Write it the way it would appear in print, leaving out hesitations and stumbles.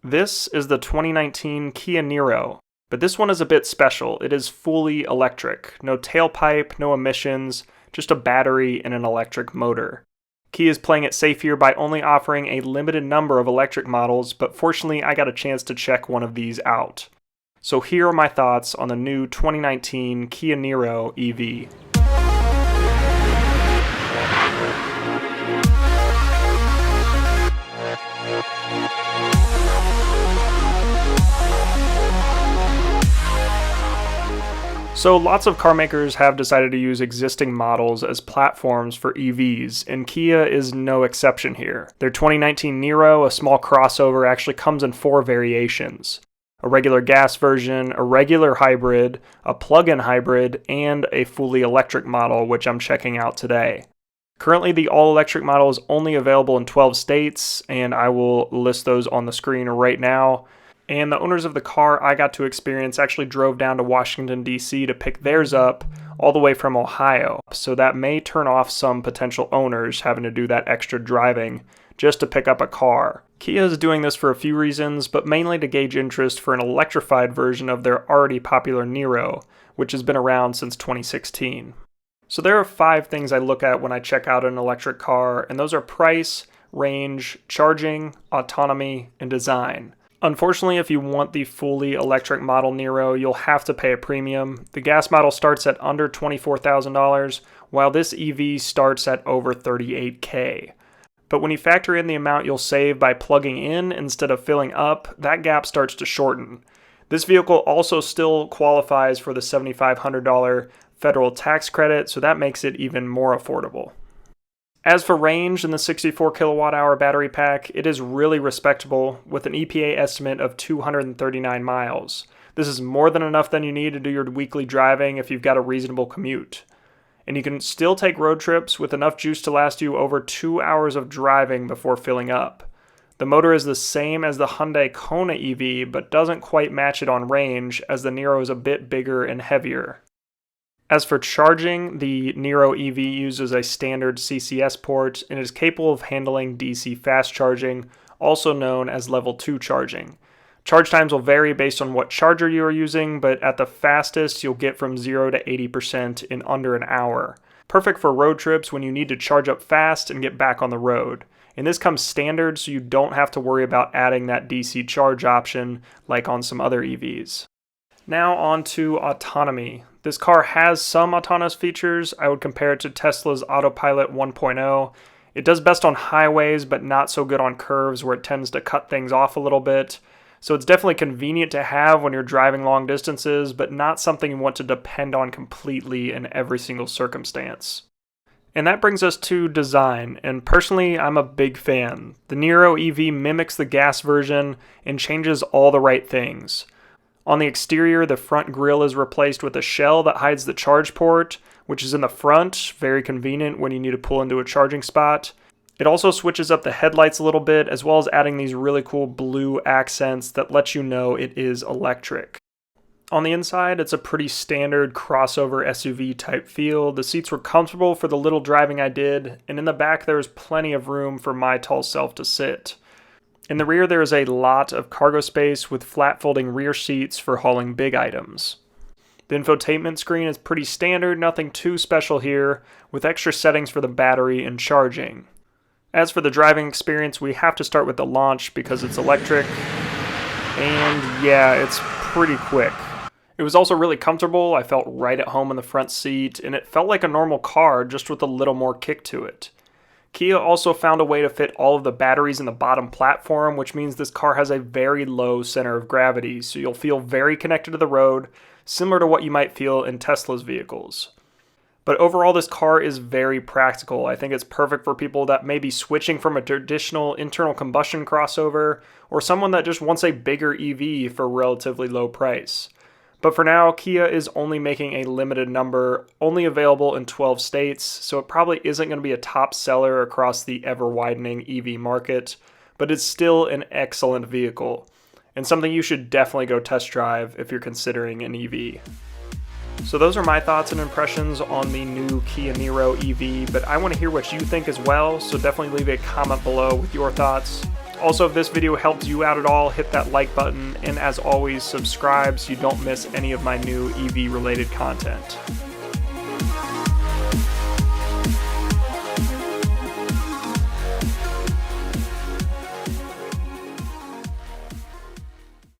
This is the 2019 Kia Niro, but this one is a bit special. It is fully electric. No tailpipe, no emissions, just a battery and an electric motor. Kia is playing it safe here by only offering a limited number of electric models, but fortunately I got a chance to check one of these out. So here are my thoughts on the new 2019 Kia Niro EV. So lots of car makers have decided to use existing models as platforms for EVs, and Kia is no exception here. Their 2019 Niro, a small crossover, actually comes in 4 variations. A regular gas version, a regular hybrid, a plug-in hybrid, and a fully electric model, which I'm checking out today. Currently, the all-electric model is only available in 12 states, and I will list those on the screen right now. And the owners of the car I got to experience actually drove down to Washington, D.C. to pick theirs up all the way from Ohio. So that may turn off some potential owners having to do that extra driving just to pick up a car. Kia is doing this for a few reasons, but mainly to gauge interest for an electrified version of their already popular Niro, which has been around since 2016. So there are 5 things I look at when I check out an electric car, and those are price, range, charging, autonomy, and design. Unfortunately, if you want the fully electric model Niro, you'll have to pay a premium. The gas model starts at under $24,000, while this EV starts at over $38,000. But when you factor in the amount you'll save by plugging in instead of filling up, that gap starts to shorten. This vehicle also still qualifies for the $7,500 federal tax credit, so that makes it even more affordable. As for range in the 64 kilowatt hour battery pack, it is really respectable with an EPA estimate of 239 miles. This is more than enough than you need to do your weekly driving if you've got a reasonable commute. And you can still take road trips with enough juice to last you over 2 hours of driving before filling up. The motor is the same as the Hyundai Kona EV, but doesn't quite match it on range as the Niro is a bit bigger and heavier. As for charging, the Niro EV uses a standard CCS port and is capable of handling DC fast charging, also known as level 2 charging. Charge times will vary based on what charger you are using, but at the fastest you'll get from 0 to 80% in under an hour. Perfect for road trips when you need to charge up fast and get back on the road. And this comes standard, so you don't have to worry about adding that DC charge option like on some other EVs. Now on to autonomy. This car has some autonomous features. I would compare it to Tesla's Autopilot 1.0. It does best on highways, but not so good on curves where it tends to cut things off a little bit. So it's definitely convenient to have when you're driving long distances, but not something you want to depend on completely in every single circumstance. And that brings us to design, and personally, I'm a big fan. The Niro EV mimics the gas version and changes all the right things. On the exterior, the front grille is replaced with a shell that hides the charge port, which is in the front, very convenient when you need to pull into a charging spot. It also switches up the headlights a little bit, as well as adding these really cool blue accents that let you know it is electric. On the inside, it's a pretty standard crossover SUV type feel. The seats were comfortable for the little driving I did, and in the back there is plenty of room for my tall self to sit. In the rear, there is a lot of cargo space with flat folding rear seats for hauling big items. The infotainment screen is pretty standard, nothing too special here, with extra settings for the battery and charging. As for the driving experience, we have to start with the launch because it's electric, and yeah, it's pretty quick. It was also really comfortable. I felt right at home in the front seat, and it felt like a normal car, just with a little more kick to it. Kia also found a way to fit all of the batteries in the bottom platform, which means this car has a very low center of gravity, so you'll feel very connected to the road, similar to what you might feel in Tesla's vehicles. But overall, this car is very practical. I think it's perfect for people that may be switching from a traditional internal combustion crossover, or someone that just wants a bigger EV for a relatively low price. But for now, Kia is only making a limited number, only available in 12 states, so it probably isn't going to be a top seller across the ever-widening EV market, but it's still an excellent vehicle, and something you should definitely go test drive if you're considering an EV. So those are my thoughts and impressions on the new Kia Niro EV, but I want to hear what you think as well, so definitely leave a comment below with your thoughts. Also, if this video helped you out at all, hit that like button, and as always, subscribe so you don't miss any of my new EV related content.